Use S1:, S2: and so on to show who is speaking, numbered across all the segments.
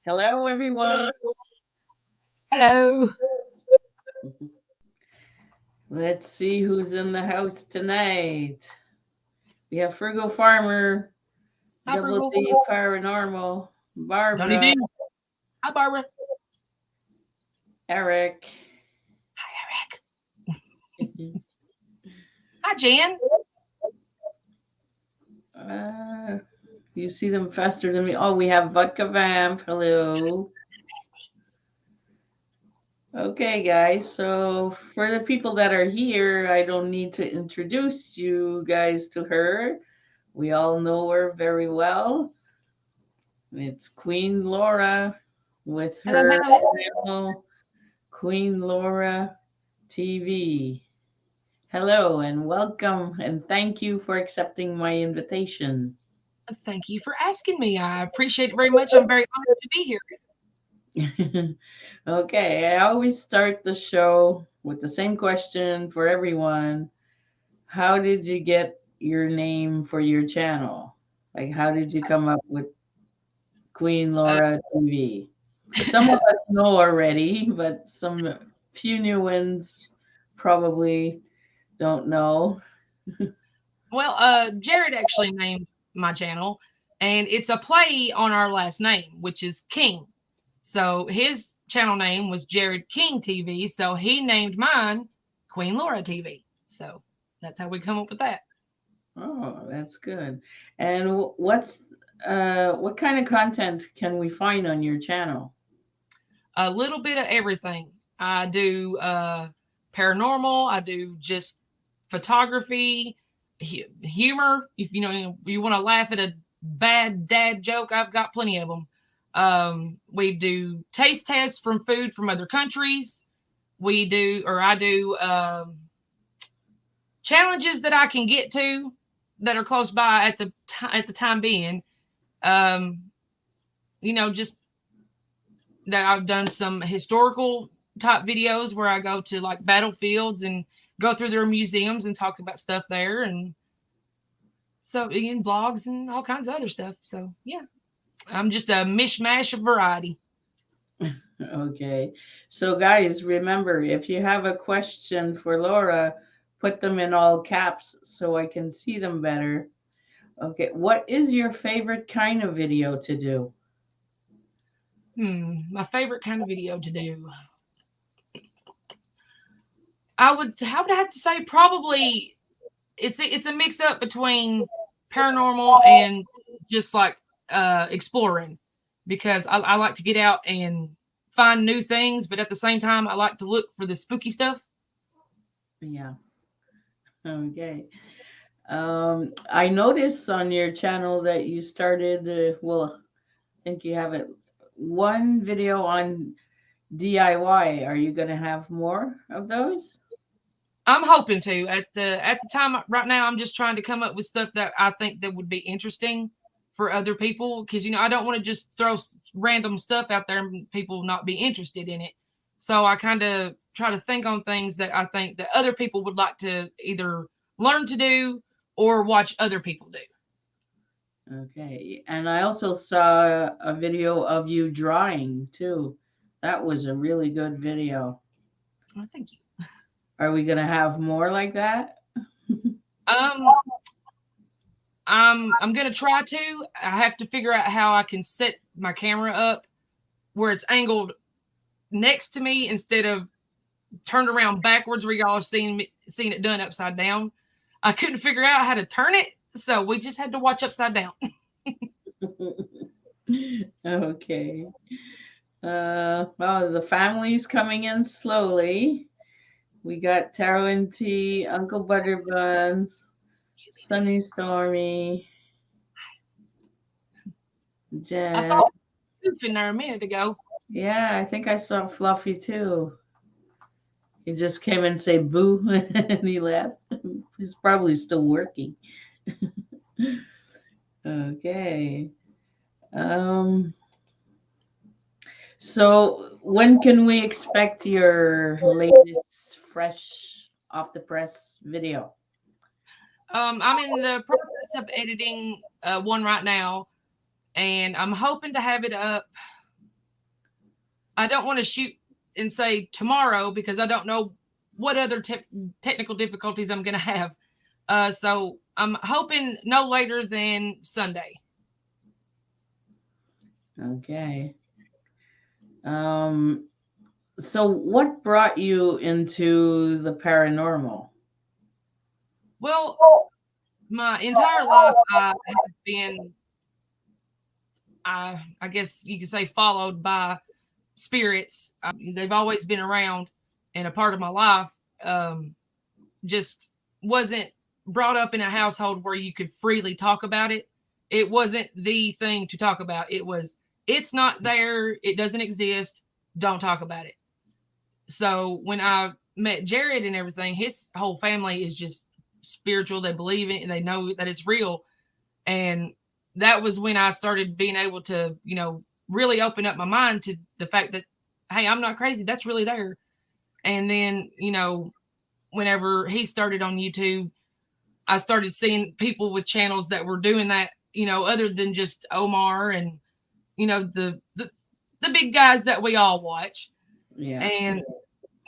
S1: Hello, everyone.
S2: Hello.
S1: Let's see who's in the house tonight. We have Frugal Farmer,
S2: Hi,
S1: Double
S2: Frugal.
S1: D Paranormal,
S2: Johnny
S1: Barbara,
S2: D. Hi, Barbara.
S1: Eric.
S2: Hi, Eric. Hi, Jan.
S1: uh, you see them faster than me. Oh, we have Vodka Vamp. Hello. Okay, guys. So for the people that are here, I don't need to introduce you guys to her. We all know her very well. It's Queen Laura with
S2: Hello,
S1: her
S2: hello.
S1: channel, Queen Laura TV. Hello and welcome, and thank you for accepting my invitation.
S2: Thank you for asking me. I appreciate it very much. I'm very honored to be here.
S1: Okay, I always start the show with the same question for everyone. How did you get your name for your channel? Like, how did you come up with Queen
S2: Uh,
S1: Laura TV? Some of us know already, but some few new ones probably don't know.
S2: Jared actually named my channel, and it's a play on our last name, which is King. So his channel name was Jared King TV, so he named mine Queen Laura TV. So that's how we come up with that.
S1: Oh, that's good. And what kind of content can we find on your channel?
S2: A little bit of everything. I do paranormal. I do just photography, humor. If you want to laugh at a bad dad joke, I've got plenty of them. We do taste tests from food from other countries. I do challenges that I can get to that are close by at the time being. Um, just that I've done some historical type videos where I go to like battlefields and go through their museums and talk about stuff there, and so in blogs and all kinds of other stuff. So yeah, I'm just a mishmash of variety.
S1: Okay. So guys, remember if you have a question for Laura, put them in all caps so I can see them better. Okay. What is your favorite kind of video to do?
S2: My favorite kind of video to do. I would have to say probably it's a mix up between paranormal and just like exploring, because I like to get out and find new things, but at the same time I like to look for the spooky stuff.
S1: Yeah. Okay. I noticed on your channel that you started, well, I think you have it one video on DIY. Are you going to have more of those?
S2: I'm hoping to at the time right now. I'm just trying to come up with stuff that I think that would be interesting for other people, because I don't want to just throw random stuff out there and people not be interested in it. So I kind of try to think on things that I think that other people would like to either learn to do or watch other people do.
S1: Okay. And I also saw a video of you drawing too. That was a really good video.
S2: Oh, thank you.
S1: Are we going to have more like that?
S2: Um, I'm gonna try to. I have to figure out how I can set my camera up where it's angled next to me instead of turned around backwards where y'all are seeing it done upside down. I couldn't figure out how to turn it, so we just had to watch upside down.
S1: Okay. Well, the family's coming in slowly. We got Taro and T, Uncle Butterbuns, Sunny Stormy,
S2: I saw
S1: Jen.
S2: Poof in there a minute ago.
S1: Yeah, I think I saw Fluffy too. He just came and say boo and he left. He's probably still working. Okay. Um, so when can we expect your latest fresh off the press video?
S2: I'm in the process of editing one right now, and I'm hoping to have it up. I don't want to shoot and say tomorrow because I don't know what other technical difficulties I'm going to have. So I'm hoping no later than Sunday.
S1: Okay. Um, so what brought you into the paranormal?
S2: Well, my entire life I have been, I guess you could say, followed by spirits. They've always been around and a part of my life. Just wasn't brought up in a household where you could freely talk about it. It wasn't the thing to talk about. It was, it's not there. It doesn't exist. Don't talk about it. So when I met Jared and everything, his whole family is just spiritual. They believe in it and they know that it's real. And that was when I started being able to, really open up my mind to the fact that, hey, I'm not crazy. That's really there. And then, whenever he started on YouTube, I started seeing people with channels that were doing that, other than just Omar and, the big guys that we all watch.
S1: Yeah.
S2: And,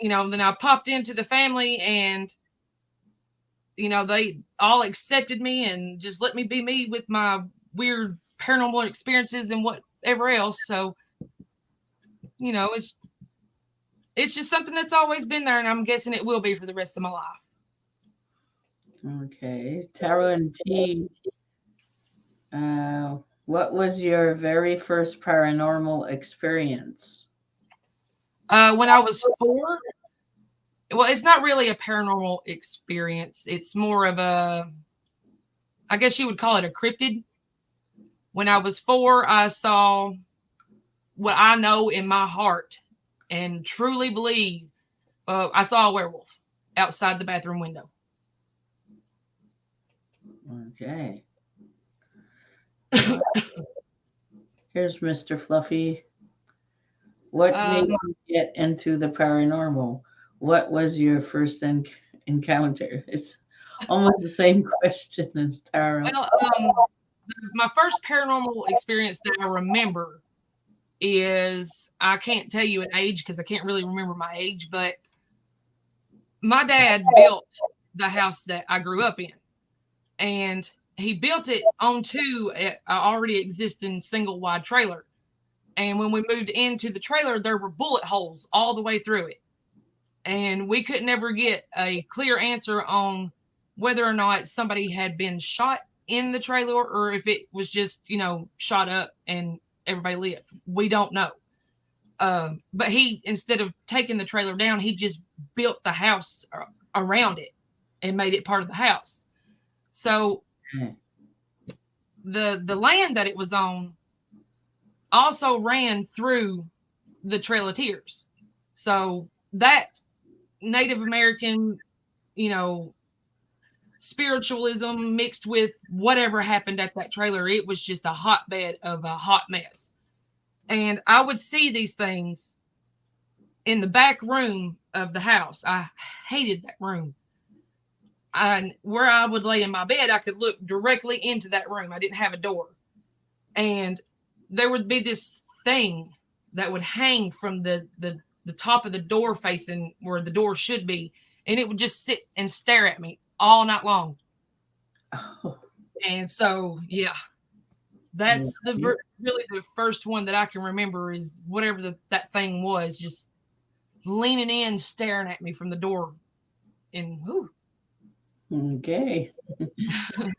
S2: then I popped into the family and, they all accepted me and just let me be me with my weird paranormal experiences and whatever else. So, it's just something that's always been there, and I'm guessing it will be for the rest of my life.
S1: Okay. Tara and T, what was your very first paranormal experience?
S2: When I was 4, well, it's not really a paranormal experience. It's more of I guess you would call it a cryptid. When I was 4, I saw what I know in my heart and truly believe. I saw a werewolf outside the bathroom window.
S1: Okay. Here's Mr. Fluffy. What made you get into the paranormal? What was your first encounter? It's almost the same question as Tara.
S2: Well, my first paranormal experience that I remember is, I can't tell you an age because I can't really remember my age, but my dad built the house that I grew up in, and he built it onto an already existing single wide trailer. And when we moved into the trailer, there were bullet holes all the way through it. And we could never get a clear answer on whether or not somebody had been shot in the trailer or if it was just, shot up and everybody lived. We don't know. But he, instead of taking the trailer down, he just built the house around it and made it part of the house. So the land that it was on also ran through the Trail of Tears. So that Native American, spiritualism mixed with whatever happened at that trailer, it was just a hotbed of a hot mess. And I would see these things in the back room of the house. I hated that room. And where I would lay in my bed, I could look directly into that room. I didn't have a door. And there would be this thing that would hang from the top of the door facing where the door should be. And it would just sit and stare at me all night long. Oh. And so, yeah, that's really the first one that I can remember is whatever that thing was, just leaning in, staring at me from the door. And whoo.
S1: Okay.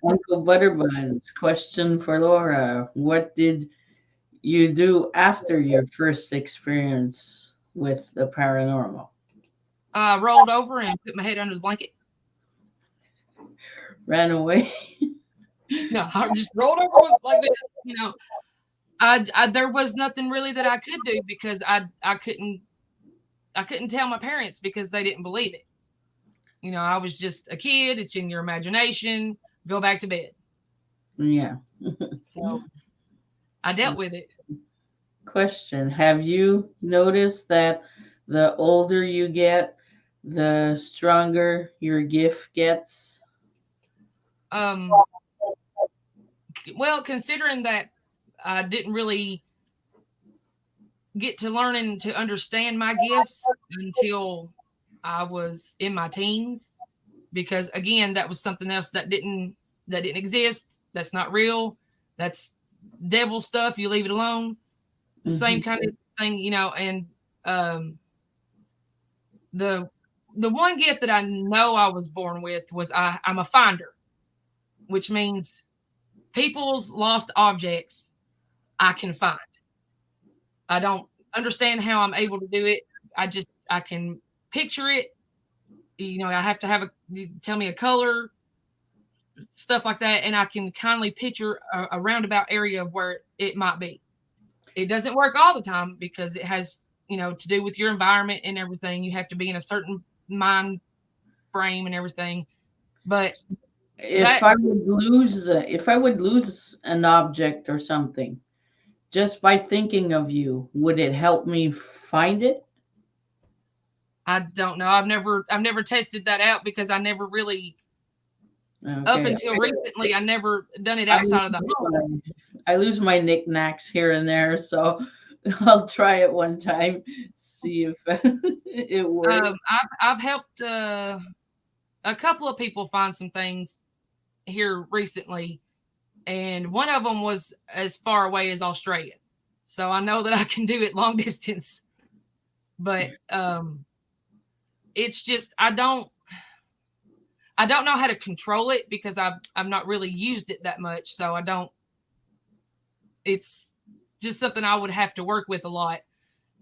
S1: Uncle Butterbuns, question for Lora. What did you do after your first experience with the paranormal?
S2: I rolled over and put my head under the blanket.
S1: Ran away?
S2: No, I just rolled over like this. I there was nothing really that I could do because I couldn't tell my parents because they didn't believe it. I was just a kid. It's in your imagination. Go back to bed.
S1: Yeah.
S2: So I dealt with it.
S1: Question. Have you noticed that the older you get, the stronger your gift gets?
S2: Well, considering that I didn't really get to learning to understand my gifts until I was in my teens, because again, that was something else that didn't exist. That's not real. That's devil stuff. You leave it alone. Same
S1: Hmm.
S2: kind of thing, and um, the the one gift that I know I was born with was I'm a finder, which means people's lost objects I can find. I don't understand how I'm able to do it. I can picture it. I have to have you tell me a color, stuff like that, and I can kindly picture a roundabout area of where it might be. It doesn't work all the time because it has, to do with your environment and everything. You have to be in a certain mind frame and everything. But that
S1: If I would lose an object or something, just by thinking of you, would it help me find it?
S2: I don't know. I've never tested that out because I never really, up
S1: Okay.
S2: until recently, I never done it
S1: I
S2: outside of the home.
S1: I lose my knickknacks here and there, so I'll try it one time, see if it works.
S2: I've helped a couple of people find some things here recently, and one of them was as far away as Australia. So I know that I can do it long distance, but it's just I don't know how to control it because I've not really used it that much. So I don't. It's just something I would have to work with a lot,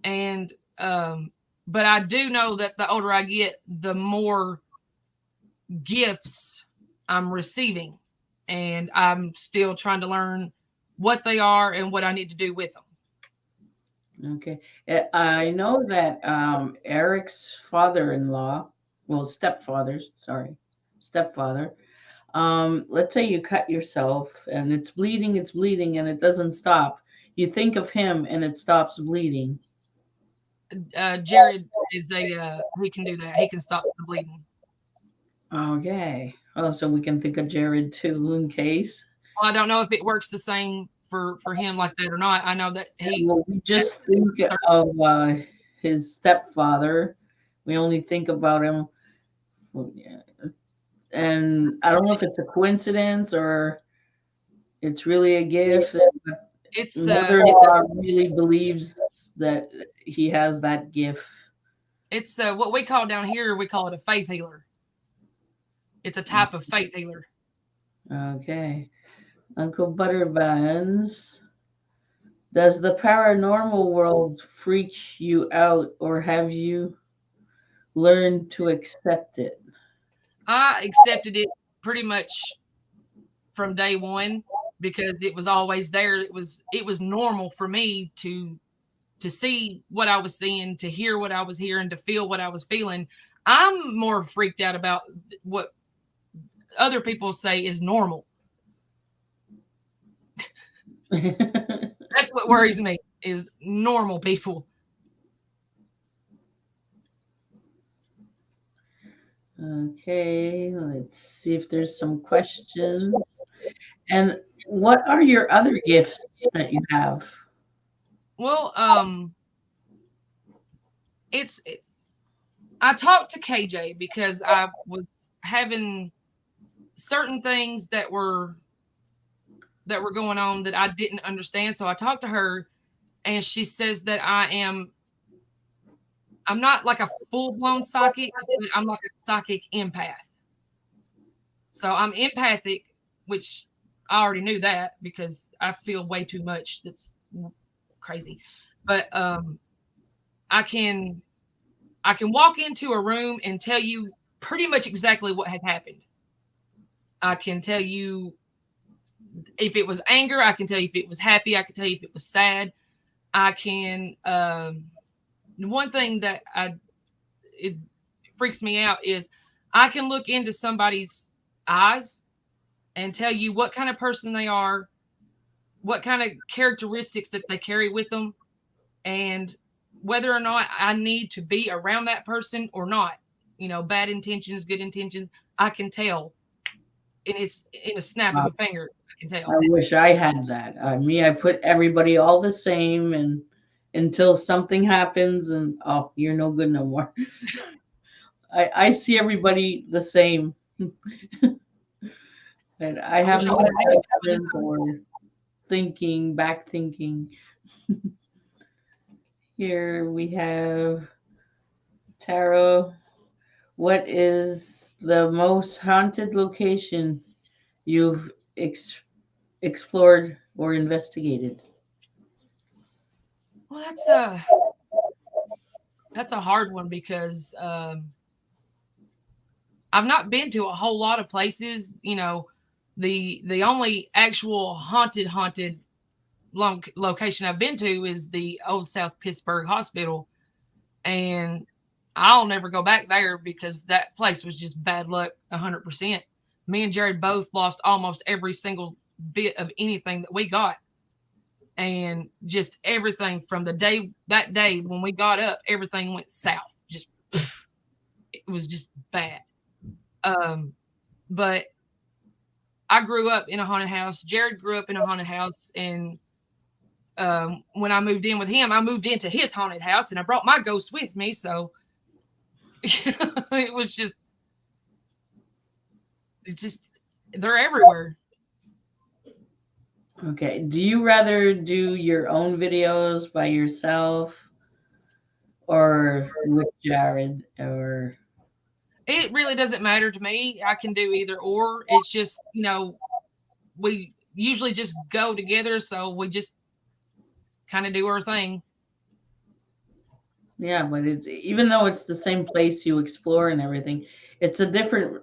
S2: and but I do know that the older I get, the more gifts I'm receiving, and I'm still trying to learn what they are and what I need to do with them.
S1: Okay. I know that Eric's father-in-law, well, stepfather, sorry, stepfather, let's say you cut yourself and it's bleeding, and it doesn't stop. You think of him and it stops bleeding.
S2: Jared is he can do that. He can stop the bleeding.
S1: Okay. Oh, so we can think of Jared too in case.
S2: Well, I don't know if it works the same for him like that or not. I know that he
S1: Well, we
S2: has
S1: just
S2: to do
S1: think
S2: certain.
S1: of his stepfather. We only think about him. Well, yeah. And I don't know if it's a coincidence or it's really a gift.
S2: It's
S1: Mother-in-law really believes that he has that gift.
S2: what we call down here. We call it a faith healer. It's a type of faith healer.
S1: Okay. Uncle Butterbuns, does the paranormal world freak you out, or have you learned to accept it?
S2: I accepted it pretty much from day one because it was always there. It was normal for me to see what I was seeing, to hear what I was hearing, to feel what I was feeling. I'm more freaked out about what other people say is normal. That's what worries me is normal people.
S1: Okay, let's see if there's some questions. And what are your other gifts that you have?
S2: Well, it's I talked to KJ because I was having certain things that were going on that I didn't understand. So I talked to her, and she says that I'm not like a full blown psychic, but I'm like a psychic empath. So I'm empathic, which I already knew that because I feel way too much. That's crazy. But I can I can walk into a room and tell you pretty much exactly what had happened. I can tell you if it was anger. I can tell you if it was happy. I can tell you if it was sad. I can. One thing that it freaks me out is I can look into somebody's eyes and tell you what kind of person they are, what kind of characteristics that they carry with them, and whether or not I need to be around that person or not. Bad intentions, good intentions. I can tell, and it's in a snap of
S1: Uh,
S2: a finger. I can
S1: I
S2: tell.
S1: wish I had that. Me, I put everybody all the same, and until something happens and oh, you're no good no more. I see everybody the same. And I
S2: I
S1: have
S2: wish I
S1: no
S2: would have made it that
S1: judgment or thinking, back thinking. Here we have Tarot. What is the most haunted location you've explored or investigated?
S2: well, that's a hard one because I've not been to a whole lot of places. The only actual haunted location I've been to is the Old South Pittsburgh Hospital, and I'll never go back there because that place was just bad luck, 100%. Me and Jared both lost almost every single bit of anything that we got, and just everything from that day when we got up, everything went south. Just it was just bad. Um, but I grew up in a haunted house. Jared grew up in a haunted house, and when I moved in with him, I moved into his haunted house, and I brought my ghost with me. So it was just they're everywhere.
S1: Okay. Do you rather do your own videos by yourself or with Jared or
S2: It really doesn't matter to me. I can do either or. It's just we usually just go together, so we just kind of do our thing.
S1: yeah, but it's even though it's the same place you explore and everything, it's a different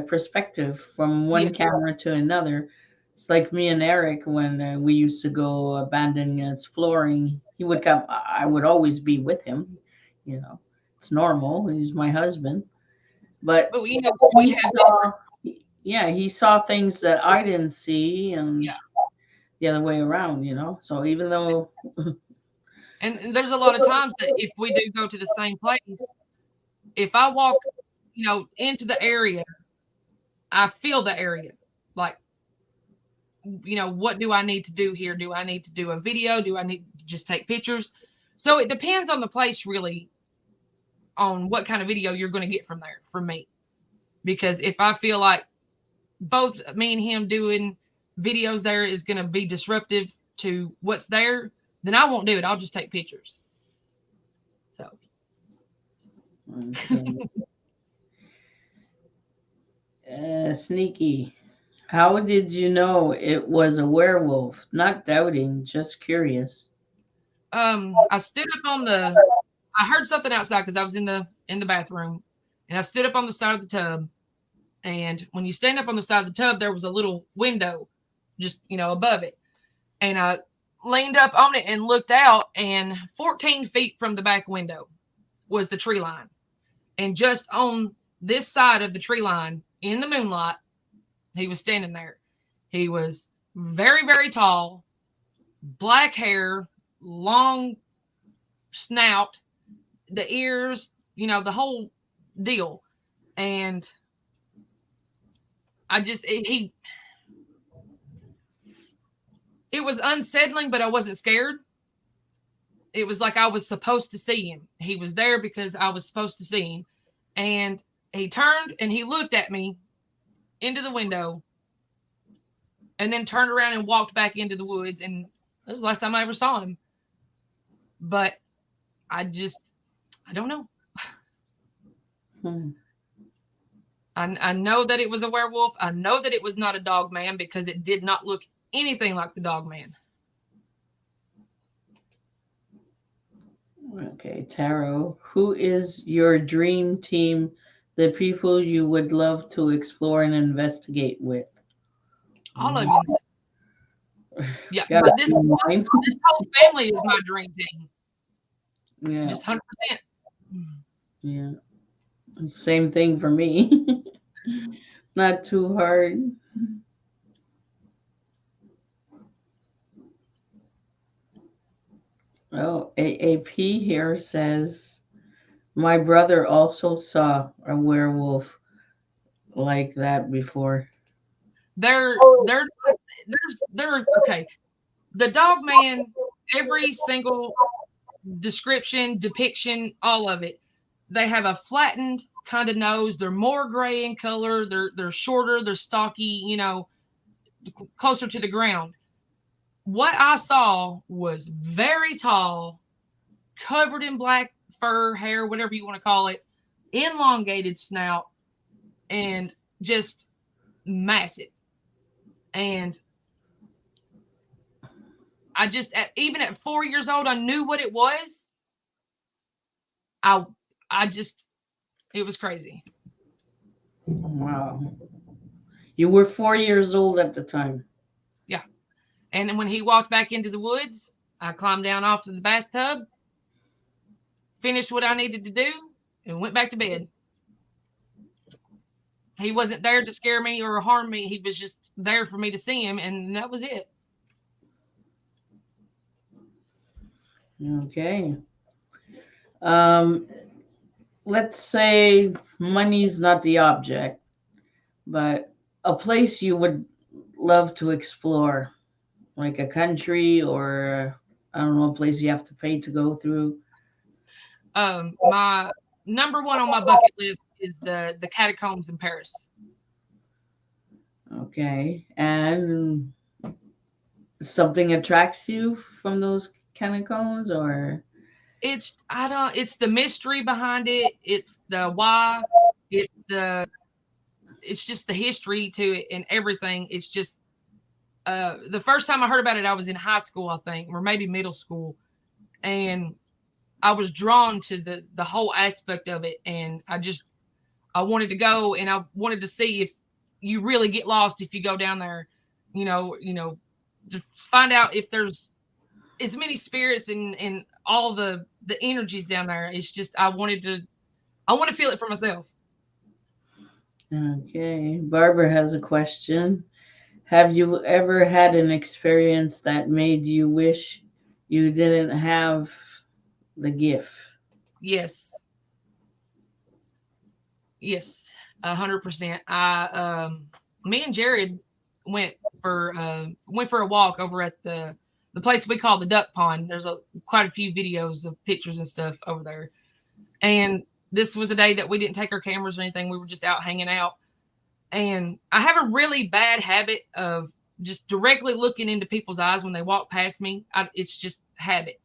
S1: perspective from
S2: Yeah.
S1: one camera to another. It's like me and Eric when we used to go abandoned exploring. He would come. I would always be with him. You know, it's normal. He's my husband, but
S2: But we'd
S1: he
S2: have
S1: saw. Yeah, he saw things that I didn't see, and
S2: yeah.
S1: the other way around. So even though
S2: And there's a lot of times that if we do go to the same place, if I walk, into the area, I feel the area. Like, what do I need to do here? Do I need to do a video? Do I need to just take pictures? So it depends on the place, really, on what kind of video you're going to get from me. Because if I feel like both me and him doing videos there is going to be disruptive to what's there, then I won't do it. I'll just take pictures. So.
S1: okay. Sneaky. How did you know it was a werewolf? Not doubting, just curious.
S2: I stood up I heard something outside because I was in the bathroom, and I stood up on the side of the tub. And when you stand up on the side of the tub, there was a little window just, above it. And I leaned up on it and looked out, and 14 feet from the back window was the tree line. And just on this side of the tree line in the moonlight, he was standing there. He was very, very tall, black hair, long snout, the ears, the whole deal. And it was unsettling, but I wasn't scared. It was like I was supposed to see him. He was there because I was supposed to see him. And he turned and he looked at me into the window and then turned around and walked back into the woods. And that was the last time I ever saw him. But I don't know. I know that it was a werewolf. I know that it was not a dog man because it did not look anything like the dog man.
S1: Okay, Tarot. Who is your dream team? The people you would love to explore and investigate with?
S2: All of you. Yeah,
S1: Got
S2: this whole family is my dream team.
S1: Yeah.
S2: Just 100%.
S1: Yeah. Same thing for me. Not too hard. Oh, AAP here says my brother also saw a werewolf like that before.
S2: They're okay. The dog man, every single description, depiction, all of it. They have a flattened kind of nose. They're more gray in color. They're shorter. They're stocky. Closer to the ground. What I saw was very tall, covered in black fur, hair, whatever you want to call it, elongated snout, and just massive. And I just, even at 4 years old, I knew what it was. I just, it was crazy.
S1: Wow. You were 4 years old at the time.
S2: Yeah. And then when he walked back into the woods, I climbed down off of the bathtub, finished what I needed to do, and went back to bed. He wasn't there to scare me or harm me. He was just there for me to see him, and that was it.
S1: Okay. Let's say money's not the object, but a place you would love to explore, like a country or I don't know, a place you have to pay to go through.
S2: My number one on my bucket list is the catacombs in Paris.
S1: Okay. And something attracts you from those catacombs or
S2: It's it's the mystery behind it. It's the why. It's just the history to it and everything. It's just the first time I heard about it, I was in high school, I think, or maybe middle school, and I was drawn to the whole aspect of it, and I wanted to go, and I wanted to see if you really get lost if you go down there, to find out if there's as many spirits and all the energies down there. It's just I want to feel it for myself.
S1: okay. Barbara has a question. Have you ever had an experience that made you wish you didn't have the gift?
S2: Yes, yes, 100%. Me and Jared went for a walk over at the place we call the duck pond. There's quite a few videos of pictures and stuff over there. And this was a day that we didn't take our cameras or anything. We were just out hanging out. And I have a really bad habit of just directly looking into people's eyes when they walk past me. It's just habit.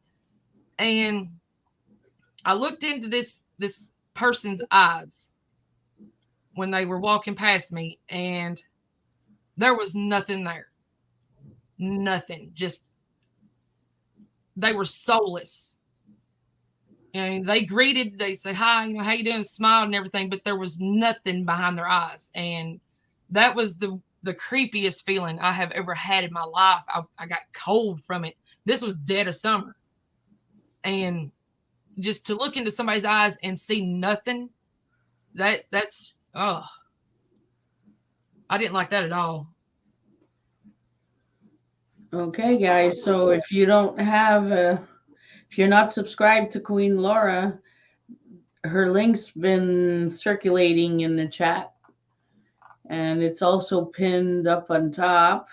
S2: And I looked into this person's eyes when they were walking past me, and there was nothing there. Nothing. Just they were soulless. They said hi, how you doing, smiled and everything, but there was nothing behind their eyes. And that was the creepiest feeling I have ever had in my life. I got cold from it. This was dead of summer. And just to look into somebody's eyes and see nothing, that's I didn't like that at all.
S1: Okay, guys. So if you don't have, if you're not subscribed to Queen Laura, her link's been circulating in the chat, and it's also pinned up on top.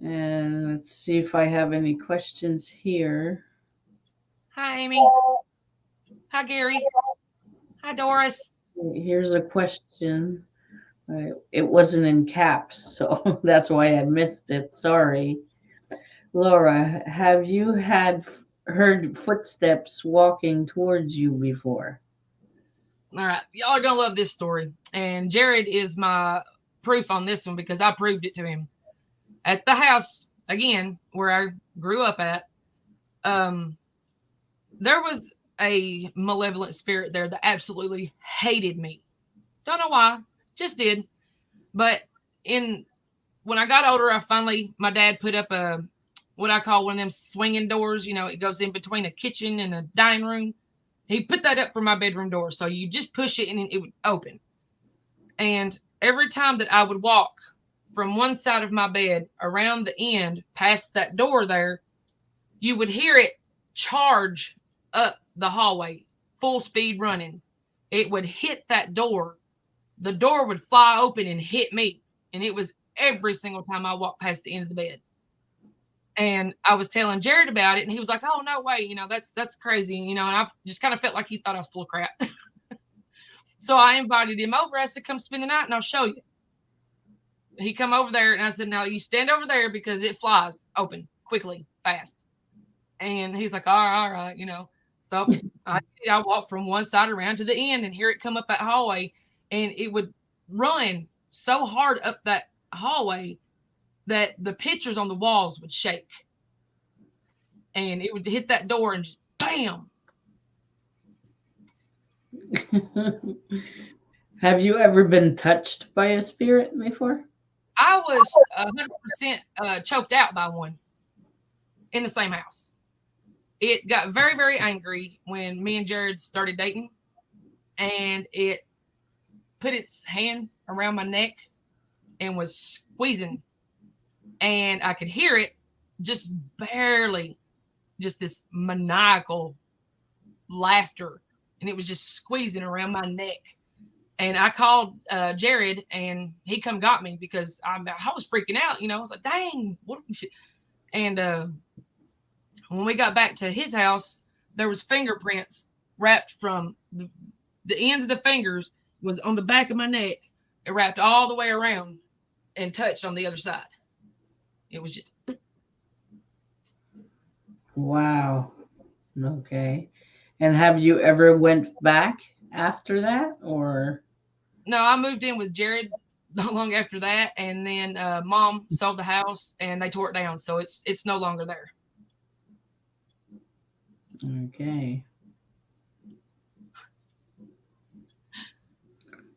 S1: And let's see if I have any questions here.
S2: Hi, Amy. Hi, Gary. Hi, Doris.
S1: Here's a question. It wasn't in caps, so that's why I missed it. Sorry. Laura, have you heard footsteps walking towards you before?
S2: All right. Y'all are going to love this story. And Jared is my proof on this one because I proved it to him. At the house, again, where I grew up at, there was a malevolent spirit there that absolutely hated me. Don't know why, just did. But when I got older, my dad put up what I call one of them swinging doors. It goes in between a kitchen and a dining room. He put that up for my bedroom door. So you just push it and it would open. And every time that I would walk from one side of my bed around the end past that door there, you would hear it charge up the hallway, full speed running. It would hit that door. The door would fly open and hit me. And it was every single time I walked past the end of the bed. And I was telling Jared about it, and he was like, "Oh no way, that's crazy," and I just kind of felt like he thought I was full of crap. So I invited him over. I said, "Come spend the night, and I'll show you." He come over there, and I said, "Now you stand over there because it flies open quickly, fast." And he's like, all right. So I walked from one side around to the end, and here it come up that hallway, and it would run so hard up that hallway that the pictures on the walls would shake, and it would hit that door and just bam.
S1: Have you ever been touched by a spirit before?
S2: I was 100% choked out by one in the same house. It got very, very angry when me and Jared started dating, and it put its hand around my neck and was squeezing, and I could hear it just barely, just this maniacal laughter, and it was just squeezing around my neck. And I called Jared, and he come got me because I was freaking out. I was like, dang, what? And when we got back to his house, there was fingerprints wrapped from the ends of the fingers was on the back of my neck. It wrapped all the way around and touched on the other side. It was just.
S1: Wow. Okay. And have you ever went back after that, or?
S2: No, I moved in with Jared not long after that, and then Mom sold the house and they tore it down, so it's no longer there.
S1: Okay.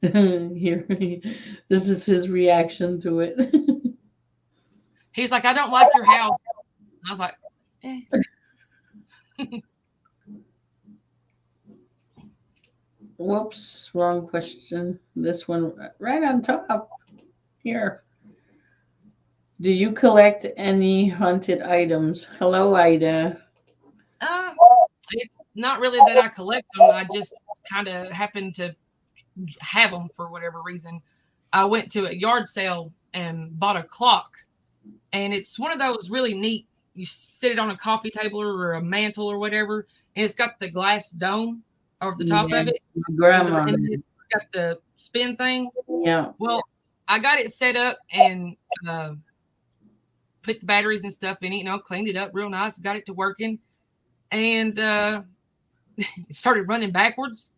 S1: Here, this is his reaction to it.
S2: He's like, I don't like your house. I was like, eh.
S1: Whoops, wrong question. This one right on top here. Do you collect any haunted items? Hello, Ida.
S2: It's not really that I collect them. I just kind of happen to have them for whatever reason. I went to a yard sale and bought a clock, and it's one of those really neat. You sit it on a coffee table or a mantle or whatever, and it's got the glass dome over the top of it.
S1: My grandma.
S2: And it's got the spin thing.
S1: Yeah.
S2: Well, I got it set up and put the batteries and stuff in it, cleaned it up real nice, got it to working, and it started running backwards,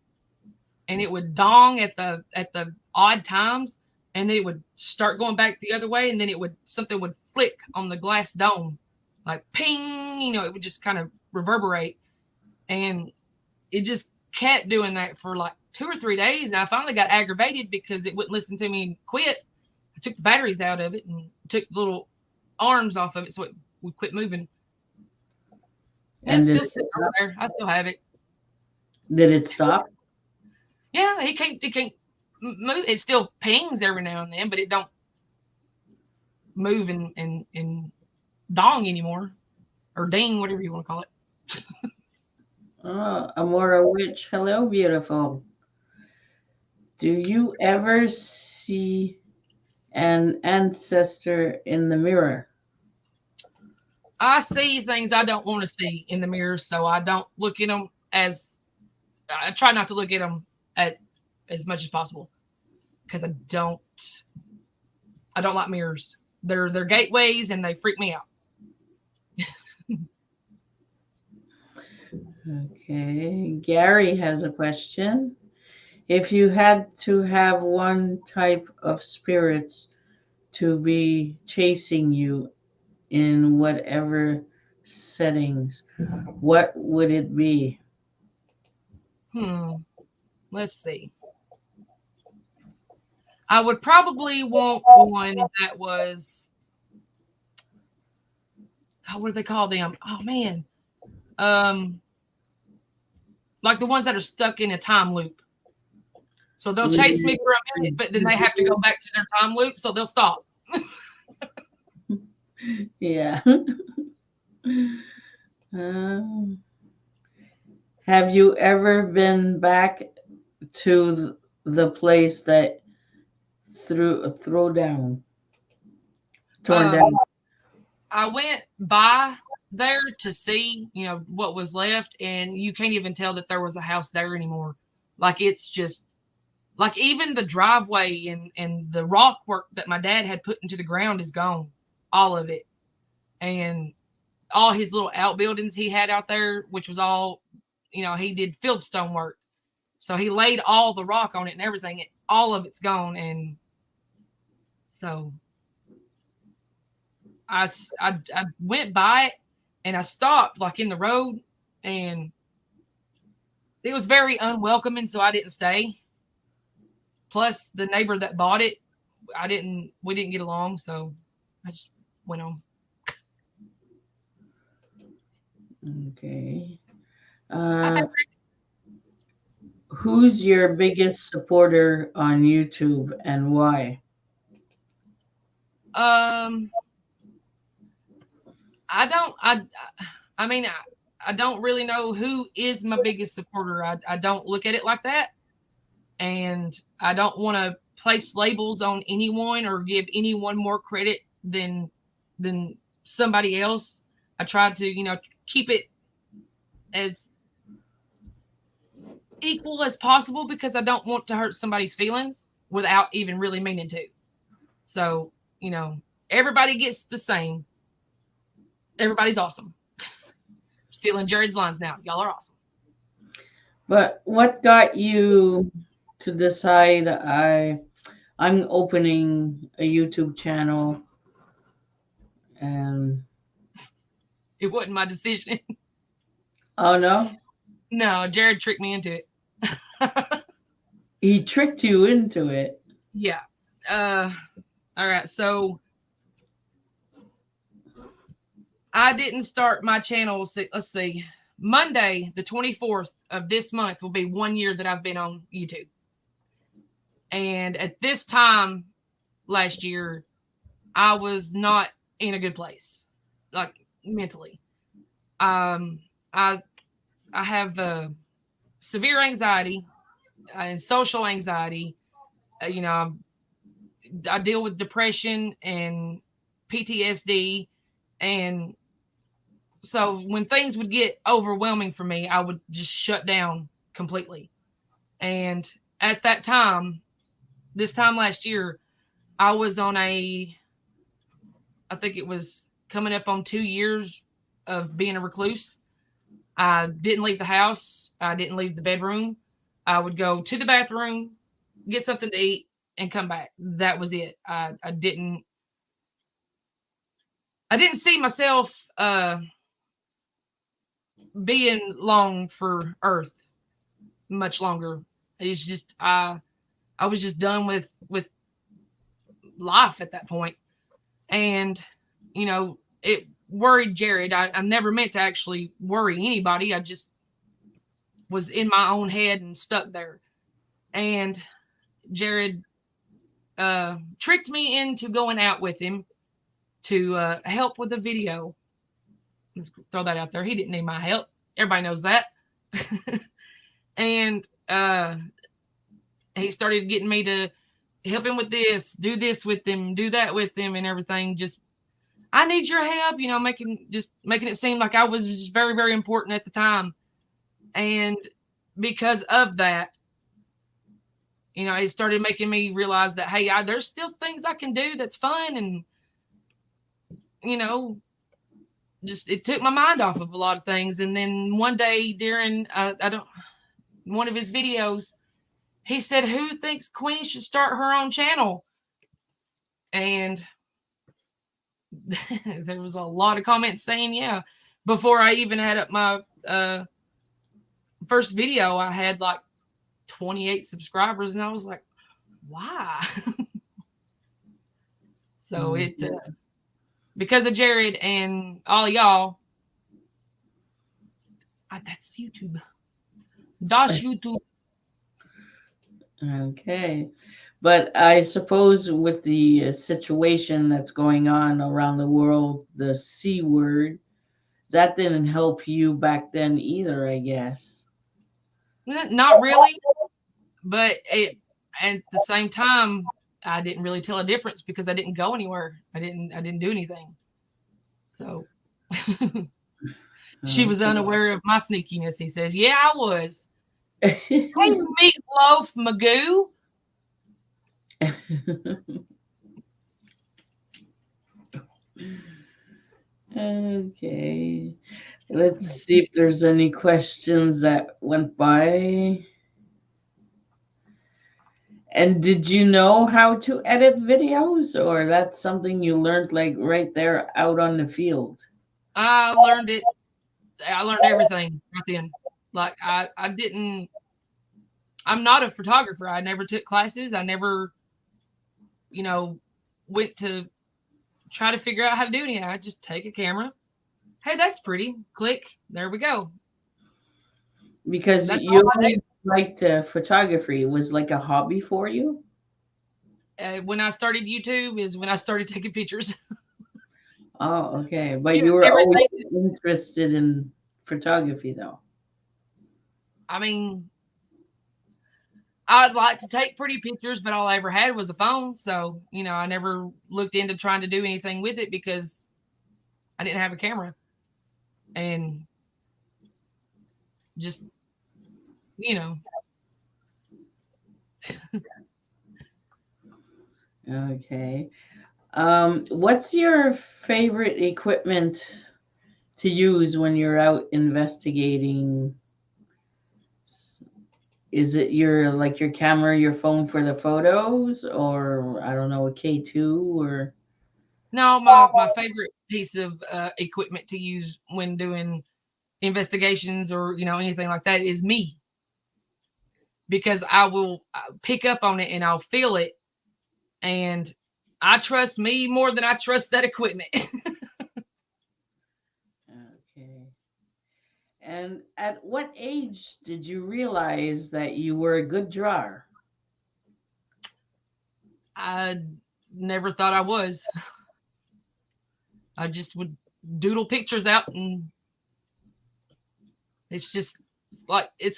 S2: and it would dong at the odd times, and then it would start going back the other way, and then something would flick on the glass dome, like ping, it would just kind of reverberate, and it just kept doing that for like 2 or 3 days, and I finally got aggravated because it wouldn't listen to me and quit. I took the batteries out of it and took the little arms off of it so it would quit moving. It's still sitting over there. I still have it.
S1: Did it stop?
S2: Yeah, it can't move. It still pings every now and then, but it don't move and dong anymore, or ding, whatever you want to call it.
S1: Oh, Amora Witch. Hello, beautiful. Do you ever see an ancestor in the mirror?
S2: I see things I don't want to see in the mirror, so I don't look at them I try not to look at them as much as possible because I don't like mirrors. They're gateways and they freak me out.
S1: Okay, Gary has a question. If you had to have one type of spirits to be chasing you in whatever settings, what would it be?
S2: Let's see. I would probably want one that was, what do they call them? Oh man. Like the ones that are stuck in a time loop. So they'll chase me for a minute, but then they have to go back to their time loop, so they'll stop.
S1: Yeah. Have you ever been back to the place that torn down?
S2: I went by there to see, what was left, and you can't even tell that there was a house there anymore. Like it's just like even the driveway and the rock work that my dad had put into the ground is gone, all of it, and all his little outbuildings he had out there, which was all, he did fieldstone work, so he laid all the rock on it and everything. All of it's gone, and so I went by it and I stopped like in the road, and it was very unwelcoming, so I didn't stay. Plus, the neighbor that bought it, we didn't get along, so I just went on.
S1: Okay. Who's your biggest supporter on YouTube and why?
S2: Um, I don't. I mean, I don't really know who is my biggest supporter. I don't look at it like that, and I don't want to place labels on anyone or give anyone more credit than somebody else. I try to, keep it as equal as possible because I don't want to hurt somebody's feelings without even really meaning to. So, everybody gets the same. Everybody's awesome. Stealing Jared's lines now. Y'all are awesome.
S1: But what got you to decide I'm opening a YouTube channel and
S2: It wasn't my decision.
S1: oh no?
S2: No, Jared tricked me into it.
S1: He tricked you into it.
S2: Yeah. All right. So I didn't start my channel. Let's see. Monday, the 24th of this month will be 1 year that I've been on YouTube. And at this time last year, I was not in a good place, like mentally. I have severe anxiety and social anxiety. I deal with depression and PTSD, and so when things would get overwhelming for me, I would just shut down completely. And at that time, this time last year, I was on I think it was coming up on 2 years of being a recluse. I didn't leave the house. I didn't leave the bedroom. I would go to the bathroom, get something to eat, and come back. That was it. I didn't see myself being long for Earth much longer. It's just I was just done with life at that point, and it worried Jared. I never meant to actually worry anybody. I just was in my own head and stuck there. And Jared tricked me into going out with him to help with the video. Let's throw that out there. He didn't need my help. Everybody knows that. And he started getting me to help him with this, do this with him, do that with him, and everything. Just, I need your help, making it seem like I was just very, very important at the time. And because of that, it started making me realize that, hey, there's still things I can do that's fun. And, just, it took my mind off of a lot of things. And then one day during, one of his videos, he said, who thinks Queen should start her own channel? And there was a lot of comments saying, yeah. Before I even had up my first video, I had like 28 subscribers, and I was like, why? So it because of Jared and all y'all, that's YouTube. Das YouTube.
S1: Okay. But I suppose with the situation that's going on around the world, the C word, that didn't help you back then either, I guess.
S2: Not really, but at the same time, I didn't really tell a difference because I didn't go anywhere. I didn't do anything. So she was unaware of my sneakiness. He says, "Yeah, I was." Hey, Meatloaf Magoo.
S1: Okay. Let's see if there's any questions that went by. And did you know how to edit videos, or that's something you learned like right there out on the field?
S2: I learned it. I learned everything right then. Like I didn't. I'm not a photographer. I never took classes. I never, went to try to figure out how to do anything. I just take a camera. Hey, that's pretty. Click. There we go.
S1: Because
S2: That's
S1: you
S2: all I do.
S1: always liked photography. It was like a hobby for you?
S2: When I started YouTube is when I started taking pictures.
S1: Oh, okay. But you were always
S2: Everything.
S1: interested in photography, though.
S2: I mean, I'd like to take pretty pictures, but all I ever had was a phone. So, I never looked into trying to do anything with it because I didn't have a camera. And just, you know,
S1: Okay. What's your favorite equipment to use when you're out investigating? Is it your camera, your phone for the photos, or I don't know, a K2 or
S2: no, my favorite piece of equipment to use when doing investigations or, anything like that is me. Because I will pick up on it and I'll feel it. And I trust me more than I trust that equipment.
S1: okay. And at what age did you realize that you were a good drawer?
S2: I never thought I was. I just would doodle pictures out, and it's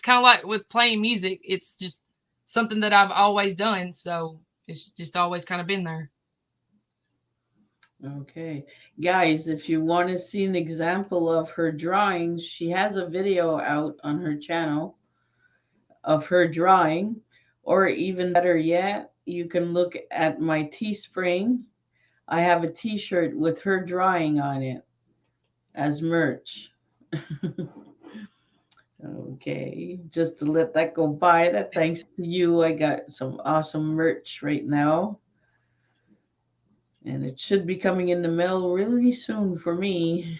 S2: kind of like with playing music. It's just something that I've always done, so it's just always kind of been there.
S1: Okay. Guys, if you want to see an example of her drawings, she has a video out on her channel of her drawing, or even better yet, you can look at my Teespring. I have a t-shirt with her drawing on it as merch. Okay, just to let that go by, that thanks to you, I got some awesome merch right now. And it should be coming in the mail really soon for me.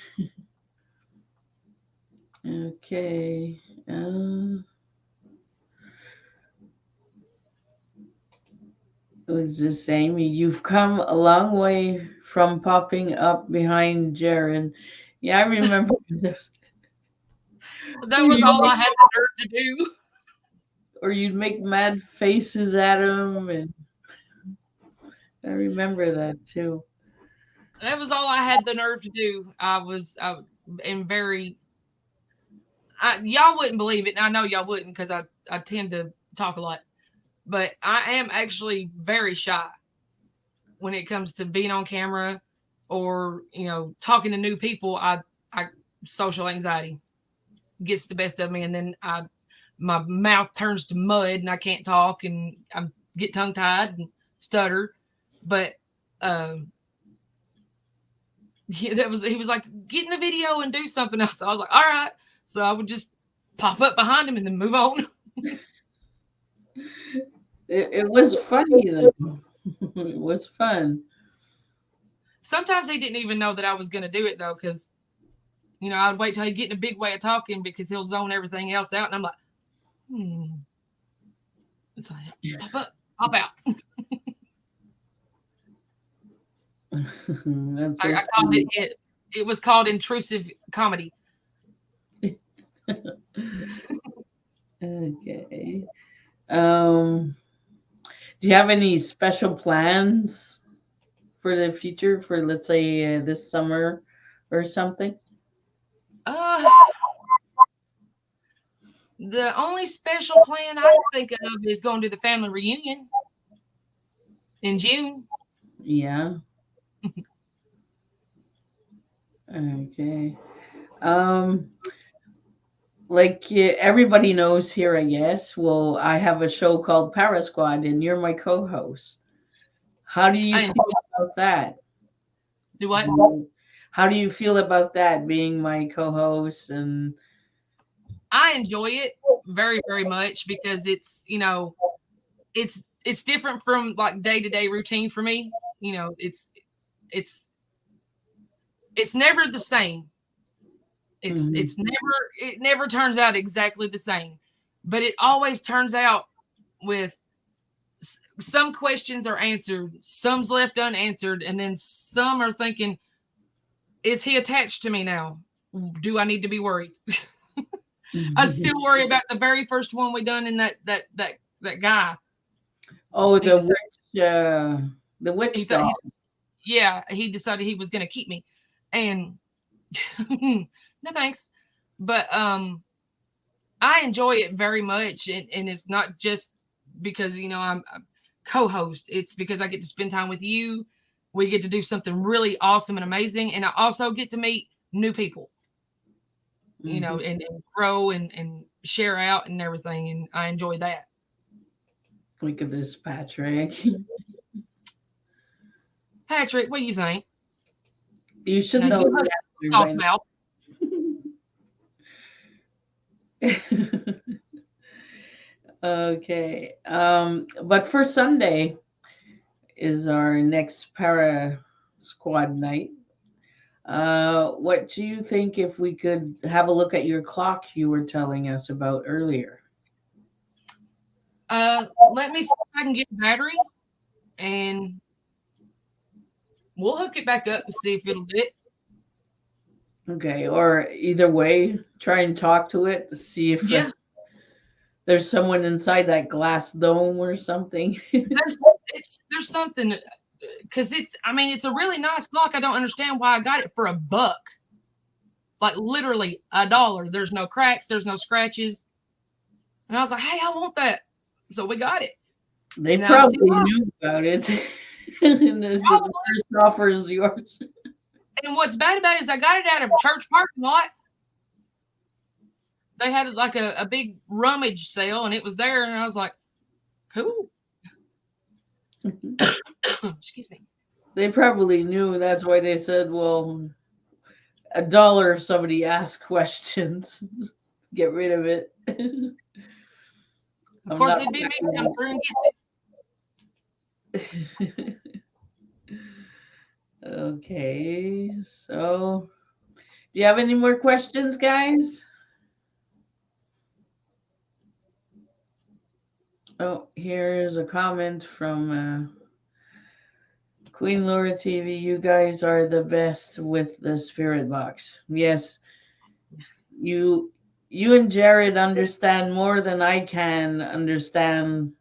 S1: Okay. What's this saying? You've come a long way from popping up behind Jared. Yeah, I remember this.
S2: That was all I had the nerve to do.
S1: Or you'd make mad faces at him, and I remember that too.
S2: That was all I had the nerve to do. I am very. Y'all wouldn't believe it. And I know y'all wouldn't because I tend to talk a lot. But I am actually very shy when it comes to being on camera or talking to new people. I social anxiety gets the best of me, and then my mouth turns to mud and I can't talk and I get tongue tied and stutter. But he was like, get in the video and do something else. So I was like, all right. So I would just pop up behind him and then move on.
S1: It was funny though. It was fun.
S2: Sometimes he didn't even know that I was going to do it though, because I'd wait till he get in a big way of talking because he'll zone everything else out, and I'm like, It's like, pop up, pop out.
S1: That's so
S2: I called
S1: sweet.
S2: it was called intrusive comedy.
S1: Okay. Um, do you have any special plans for the future for, let's say, this summer or something?
S2: Uh, the only special plan I think of is going to the family reunion in June.
S1: Yeah. Okay. Um, like everybody knows here, I guess. Well, I have a show called Para Squad, and you're my co-host. How do you
S2: I
S1: feel about that?
S2: do what?
S1: How do you feel about that being my co-host? And
S2: I enjoy it very, very much because it's different from like day to day routine for me. It's it's never the same.
S1: Mhm.
S2: It never turns out exactly the same, but it always turns out with some questions are answered, some's left unanswered, and then some are thinking, is he attached to me now? Do I need to be worried? I still worry about the very first one we done in that guy.
S1: Oh,
S2: He decided
S1: the
S2: he
S1: witch
S2: thought
S1: dog.
S2: he, yeah, he decided he was going to keep me, and no thanks. But I enjoy it very much, and it's not just because I'm a co-host. It's because I get to spend time with you. We get to do something really awesome and amazing, and I also get to meet new people.
S1: Hmm.
S2: And grow and share out and everything, and I enjoy that.
S1: Look at this, Patrick.
S2: Patrick, what do you think?
S1: You should
S2: Now
S1: know
S2: you hush
S1: the answer
S2: soft
S1: by
S2: mouth.
S1: now. Okay. But for Sunday is our next para squad night. What do you think if we could have a look at your clock you were telling us about earlier?
S2: Let me see if I can get a battery, and we'll hook it back up and see if it'll fit.
S1: Okay, or either way, try and talk to it to see if
S2: Yeah,
S1: there's someone inside that glass dome or something.
S2: there's there's something because I mean it's a really nice clock. I don't understand why I got it for $1, like literally $1. There's no cracks, there's no scratches, and I was like, hey, I want that, so we got it.
S1: They
S2: Now see
S1: probably
S2: why.
S1: knew about it. And this the first offer is yours.
S2: And what's bad about it is I got it out of a church parking lot. They had like a big rummage sale, and it was there, and I was like, cool. Excuse me.
S1: They probably knew. That's why they said, well, $1 if somebody asks questions. Get rid of it.
S2: Of
S1: I'm
S2: course,
S1: not.
S2: it'd be me to come through and get
S1: Okay, so do you have any more questions, guys? Oh, here's a comment from Queen Lora TV. You guys are the best with the spirit box. Yes, you you and Jared understand more than I can understand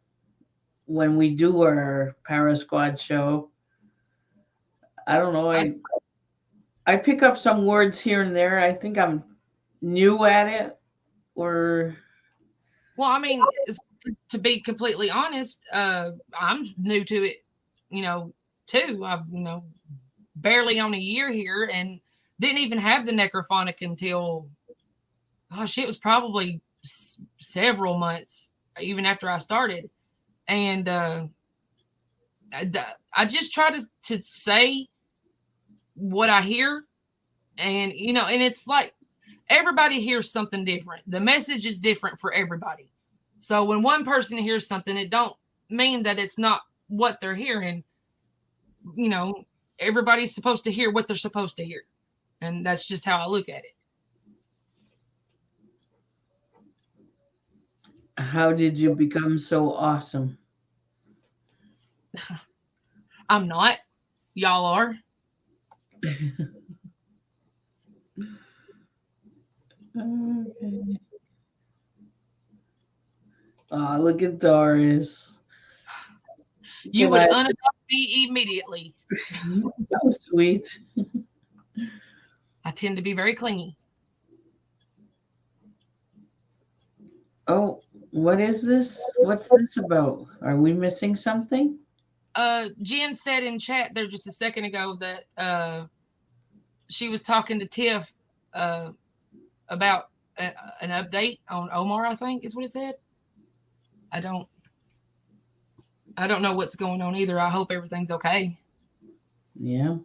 S1: when we do our Para Squad show. I don't know.
S2: it.
S1: I pick up some words here and there. I think I'm new at it, or
S2: Well, I mean, to be completely honest, I'm new to it, you know, too. I've, barely on a year here and didn't even have the necrophonic until, gosh, it was probably several months even after I started. And I just try to say what I hear. And, and it's like everybody hears something different. The message is different for everybody. So when one person hears something, it don't mean that it's not what they're hearing. You know, everybody's supposed to hear what they're supposed to hear. And that's just how I look at it.
S1: how did you become so awesome?
S2: I'm not. Y'all are.
S1: Okay. Look at Doris.
S2: You
S1: Can
S2: would
S1: I?
S2: unadopt me immediately.
S1: So sweet.
S2: I tend to be very clingy.
S1: Oh, what is this? What's this about? Are we missing something?
S2: Jen said in chat there just a second ago that she was talking to Tiff uh, about an update on Omar. I think is what it said. I don't I don't know what's going on either. I hope everything's okay.
S1: Yeah.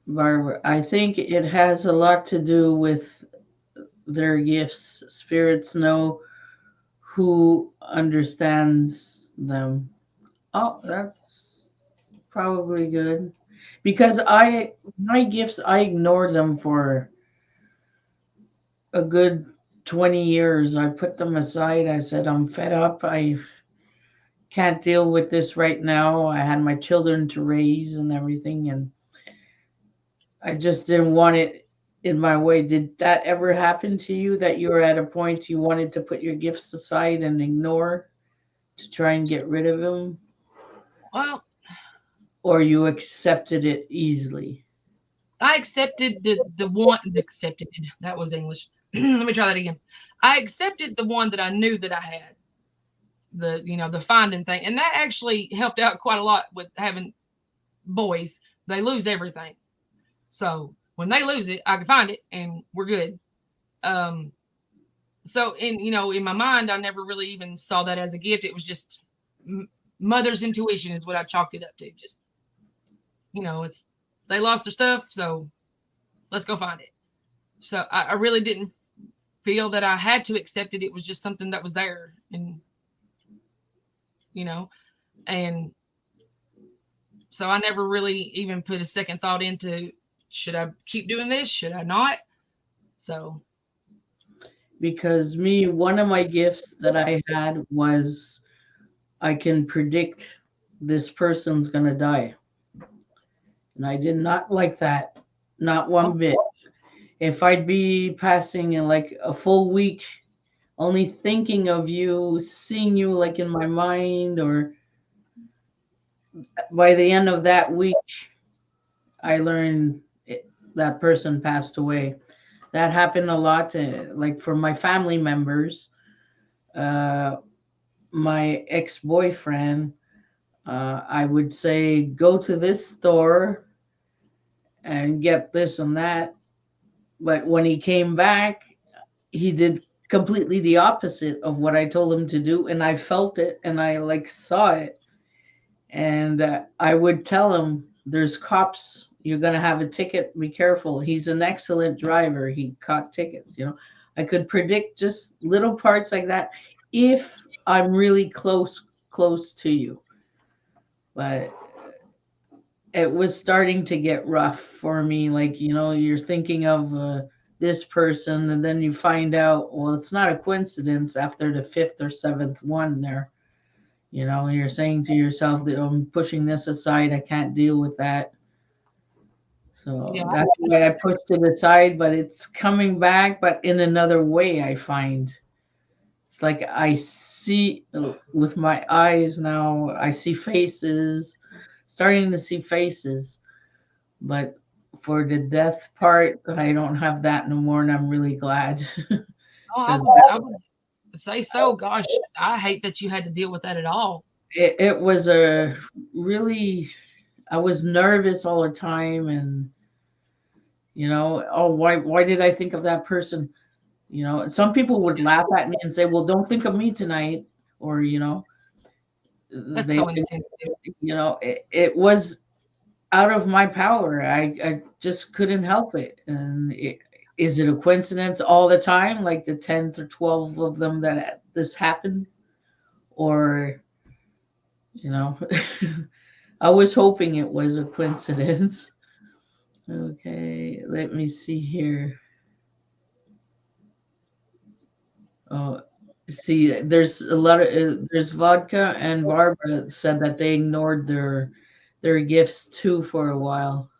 S1: Barbara, I think it has a lot to do with their gifts. Spirits know who understands them. Oh, that's probably good. Because my gifts, I ignored them for a good 20 years. I put them aside. I said, I'm fed up. I can't deal with this right now. I had my children to raise and everything, and I just didn't want it in my way. Did that ever happen to you that you were at a point you wanted to put your gifts aside and ignore to try and get rid of them?
S2: Well,
S1: Or you accepted it easily?
S2: I accepted the one accepted that was English. Let me try that again. I accepted the one that I knew that I had. The finding thing. And that actually helped out quite a lot with having boys. They lose everything. So when they lose it, I can find it and we're good. Um so in my mind I never really even saw that as a gift. It was just mother's intuition is what I chalked it up to. Just it's they lost their stuff, so let's go find it. So I really didn't feel that I had to accept it. It was just something that was there, and you know, and so I never really even put a second thought into should I keep doing this? Should I not? So
S1: Because me, one of my gifts that I had was I can predict this person's going to die. And I did not like that, not
S2: oh,
S1: one bit. If I'd be passing in like a full week only thinking of you, seeing you like in my mind, or by the end of that week, I learned that person passed away. That happened a lot, like for my family members. Uh, my ex boyfriend, I would say, go to this store and get this and that. But when he came back, he did completely the opposite of what I told him to do. And I felt it and I like saw it. And I would tell him, there's cops. You're going to have a ticket. Be careful. He's an excellent driver. He caught tickets. I could predict just little parts like that if I'm really close to you. But it was starting to get rough for me. Like, you're thinking of this person, and then you find out, well, it's not a coincidence after the fifth or seventh one there. You're saying to yourself that I'm pushing this aside. I can't deal with that.
S2: yeah,
S1: So that's why I pushed it aside, but it's coming back, but in another way, I find. It's like I see with my eyes now, I see faces, starting to see faces. But for the death part, I don't have that no more, and I'm really glad.
S2: oh, I
S1: Because
S2: would I would say so. Gosh, I hate that you had to deal with that at all.
S1: it was a really, I was nervous all the time, and oh, why did I think of that person? Some people would laugh at me and say, well, don't think of me tonight, or
S2: That's
S1: they,
S2: so insensitive.
S1: it was out of my power. I just couldn't help it. And is it a coincidence all the time, like the 10th or 12th of them that this happened? Or, you know, I was hoping it was a coincidence. Okay, let me see here. Oh, see, there's a lot of there's vodka and Barbara said that they ignored their gifts too for a while.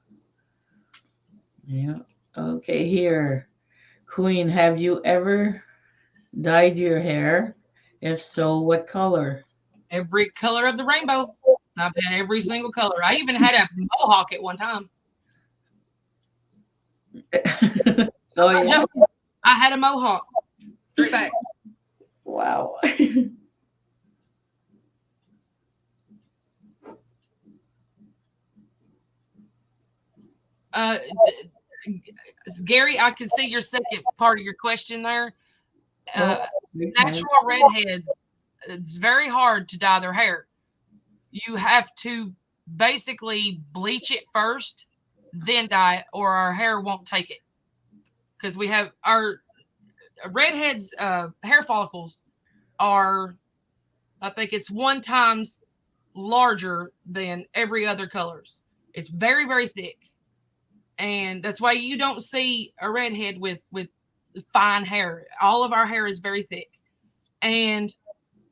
S1: Yeah. Okay, here. Queen, have you ever dyed your hair? If so, what color?
S2: Every color of the rainbow. I've had every single color. I even had a mohawk at one time.
S1: Oh
S2: I'm not
S1: yeah.
S2: joking. I had a mohawk. Straight back.
S1: Wow.
S2: Uh, Gary, I can see your second part of your question there.
S1: Oh,
S2: Uh,
S1: okay.
S2: Natural redheads, it's very hard to dye their hair. You have to basically bleach it first, then dye it, or our hair won't take it. Because we have our redheads' hair follicles are, I think it's 1 times larger than every other colors. It's very, very thick. And that's why you don't see a redhead with fine hair. All of our hair is very thick. And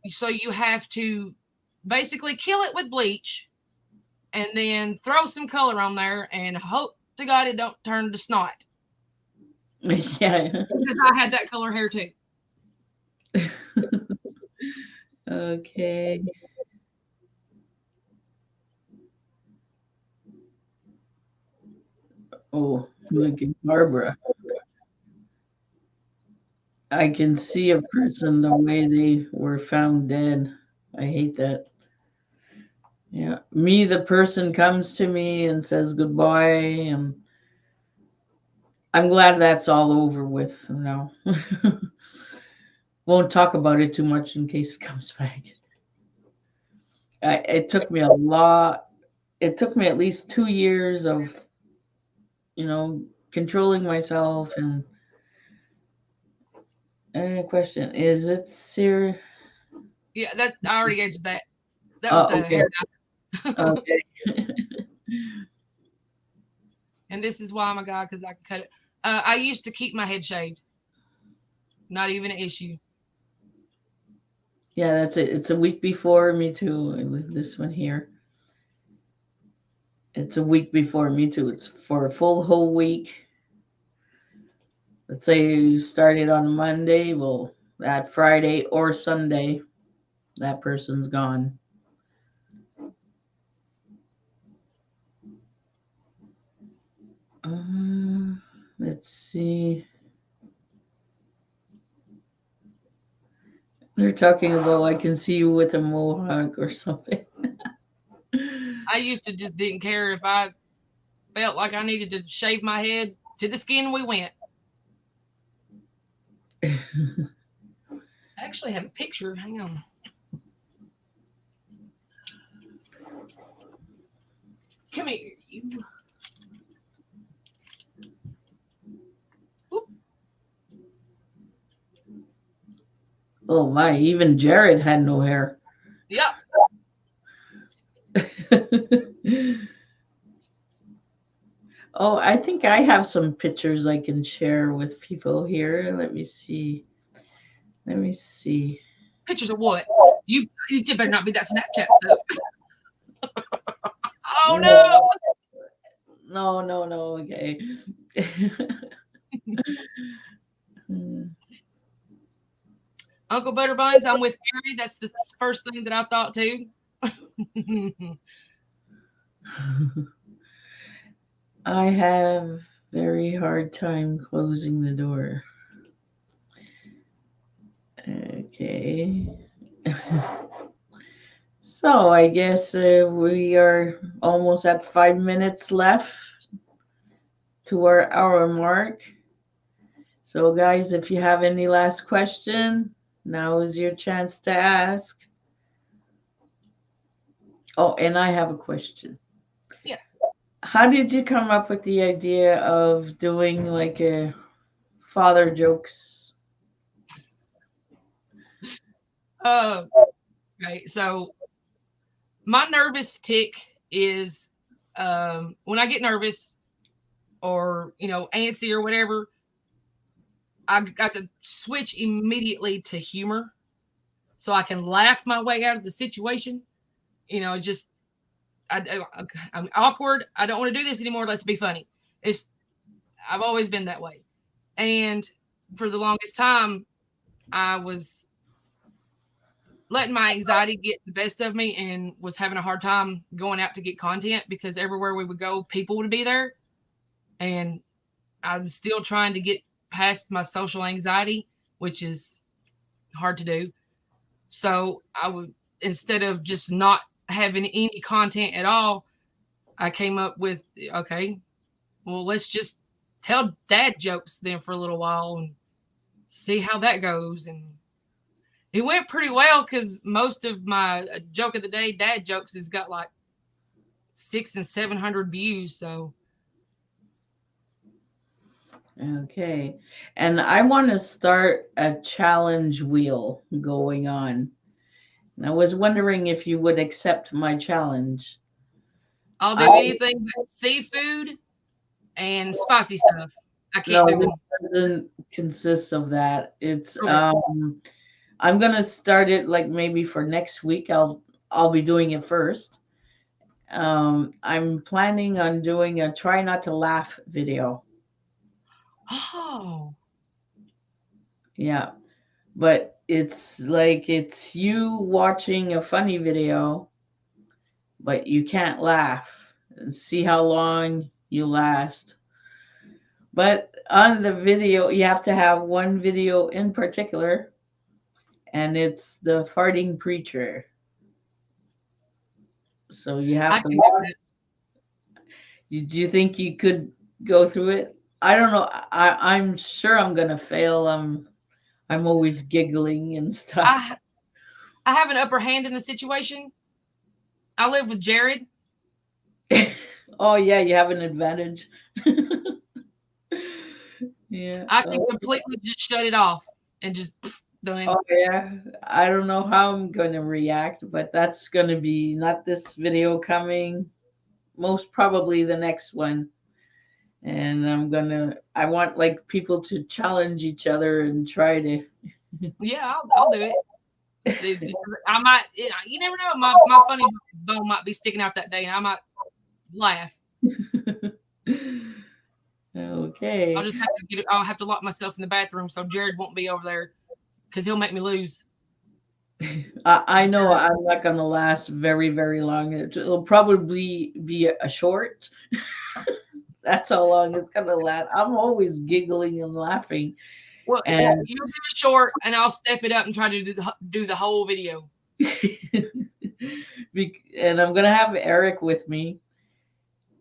S2: so you have to basically kill it with bleach and then throw some color on there and hope to God it don't turn to snot.
S1: Yeah.
S2: Because I had that color hair too.
S1: Okay. Oh, look at Barbara. I can see a person the way they were found dead. I hate that. Yeah. Me, the person comes to me and says goodbye, and I'm glad that's all over with now. Won't talk about it too much in case it comes back. It took me a lot. It took me at least 2 years of, you know, controlling myself. And question is it serious?
S2: Yeah, that I already answered that. That was
S1: Oh,
S2: the
S1: okay.
S2: hair dye.
S1: Okay.
S2: And this is why I'm a guy because I can cut it. I used to keep my head shaved. Not even an issue.
S1: Yeah, that's it. It's a week before me too. With this one here, it's a week before me too. It's for a full whole week. Let's say you started on Monday. Well, that Friday or Sunday, that person's gone. Let's see. They're talking about I can see you with a mohawk or something.
S2: I used to just didn't care if I felt like I needed to shave my head to the skin we went. I actually have a picture. Hang on. Come here, you. Oop.
S1: Oh my, even Jared had no hair.
S2: Yep.
S1: Oh, I think I have some pictures I can share with people here. Let me see. Let me see.
S2: Pictures of what? You better not be that Snapchat stuff. Oh no.
S1: No, no, no, no. Okay. Hmm.
S2: Uncle Butterbuns, I'm with Gary. That's the first thing that I thought too.
S1: I have very hard time closing the door. Okay. So I guess we are almost at 5 minutes left to our hour mark. So guys, if you have any last question, now is your chance to ask. Oh, and I have a question.
S2: Yeah.
S1: How did you come up with the idea of doing like a father jokes?
S2: Okay. So my nervous tick is when I get nervous or antsy or whatever, I got to switch immediately to humor so I can laugh my way out of the situation. Just I'm awkward. I don't want to do this anymore. Let's be funny. It's I've always been that way, and for the longest time, I was letting my anxiety get the best of me and was having a hard time going out to get content because everywhere we would go, people would be there, and I'm still trying to get past my social anxiety, which is hard to do. So I would, instead of just not having any content at all, I came up with, okay, well, let's just tell dad jokes then for a little while and see how that goes. And it went pretty well because most of my joke of the day, dad jokes, has got like 600 and 700 views. So
S1: Okay. And I want to start a challenge wheel going on. And I was wondering if you would accept my challenge.
S2: I'll do
S1: I
S2: anything but seafood and spicy stuff. I
S1: No,
S2: can't do
S1: this
S2: them.
S1: doesn't consist of that. It's
S2: Okay.
S1: I'm gonna start it like maybe for next week. I'll be doing it first. I'm planning on doing a try not to laugh video.
S2: Oh,
S1: Yeah. But it's like it's you watching a funny video, but you can't laugh and see how long you last. But on the video, you have to have one video in particular, and it's the farting preacher. So you
S2: I
S1: have to
S2: can do
S1: watch.
S2: it.
S1: Do you think you could go through it? I don't know. I'm sure I'm gonna fail. I'm always giggling and stuff.
S2: I I have an upper hand in the situation. I live with Jared.
S1: Oh yeah, you have an advantage. Yeah.
S2: I can completely just shut it off and just done.
S1: Oh yeah. I don't know how I'm gonna react, but that's gonna be not this video coming. Most probably the next one. And I want like people to challenge each other and try to.
S2: Yeah, I'll do it. See, I might. You never know. My funny bone might be sticking out that day, and I might laugh. I'll
S1: Okay.
S2: just have to get. I'll have to lock myself in the bathroom so Jared won't be over there because he'll make me lose.
S1: I know
S2: Jared,
S1: I'm not gonna last very, very long. It'll probably be a short. That's how long it's gonna last. I'm always giggling and laughing,
S2: well,
S1: and
S2: you do it short, and I'll step it up and try to do the whole video.
S1: and I'm gonna have Eric with me.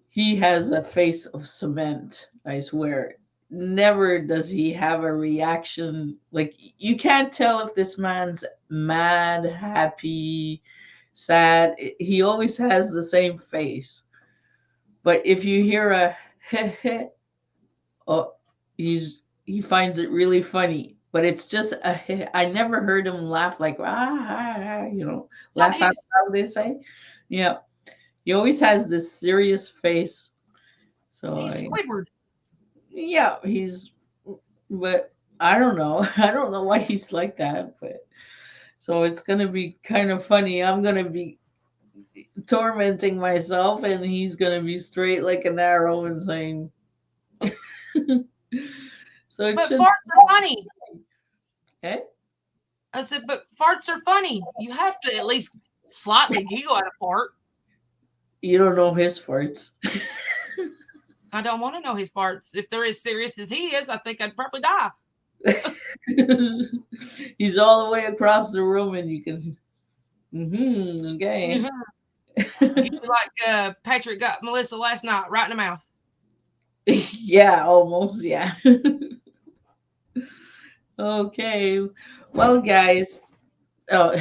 S1: He has a face of cement, I swear. Never does he have a reaction. Like, you can't tell if this man's mad, happy, sad. He always has the same face. But if you hear a heh heh, oh, he finds it really funny. But it's just a heh. I never heard him laugh like
S2: So
S1: laugh out loud. They say, yeah. He always has this serious face. So
S2: he's Squidward.
S1: yeah, but I don't know. I don't know why he's like that, but so it's gonna be kind of funny. I'm gonna be tormenting myself, and he's gonna be straight like an arrow and saying, so it
S2: But
S1: should.
S2: farts are funny.
S1: Okay.
S2: I said, but farts are funny. You have to at least slightly giggle at a fart.
S1: You don't know his farts.
S2: I don't want to know his farts. If they're as serious as he is, I think I'd probably die.
S1: He's all the way across the room, and you can. Okay.
S2: Mhm. Like Patrick got Melissa last night, right in the mouth.
S1: Yeah, almost. Yeah. Okay. Well, guys. Oh,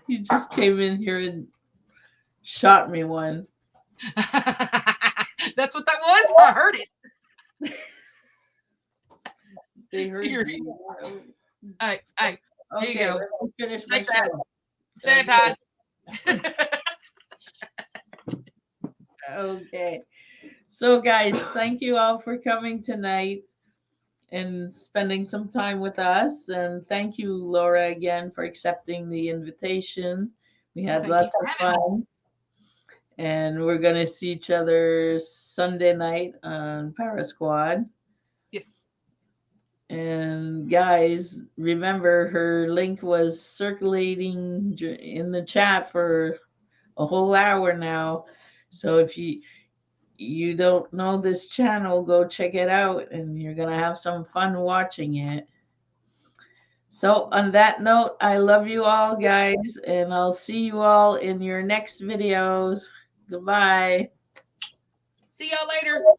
S1: you just came in here and shot me one.
S2: That's what that was. I heard it.
S1: They heard
S2: Here,
S1: you.
S2: hey, here you
S1: Okay,
S2: go.
S1: let me finish my
S2: Take that.
S1: show.
S2: Sanitize.
S1: Okay. So, guys, thank you all for coming tonight and spending some time with us. And thank you, Laura, again for accepting the invitation. We had
S2: Thank you
S1: lots
S2: for
S1: of
S2: having me.
S1: fun. And we're going to see each other Sunday night on Para Squad.
S2: Yes.
S1: And guys, remember her link was circulating in the chat for a whole hour now. So if you don't know this channel, go check it out and you're going to have some fun watching it. So on that note, I love you all guys and I'll see you all in your next videos. Goodbye.
S2: See y'all later.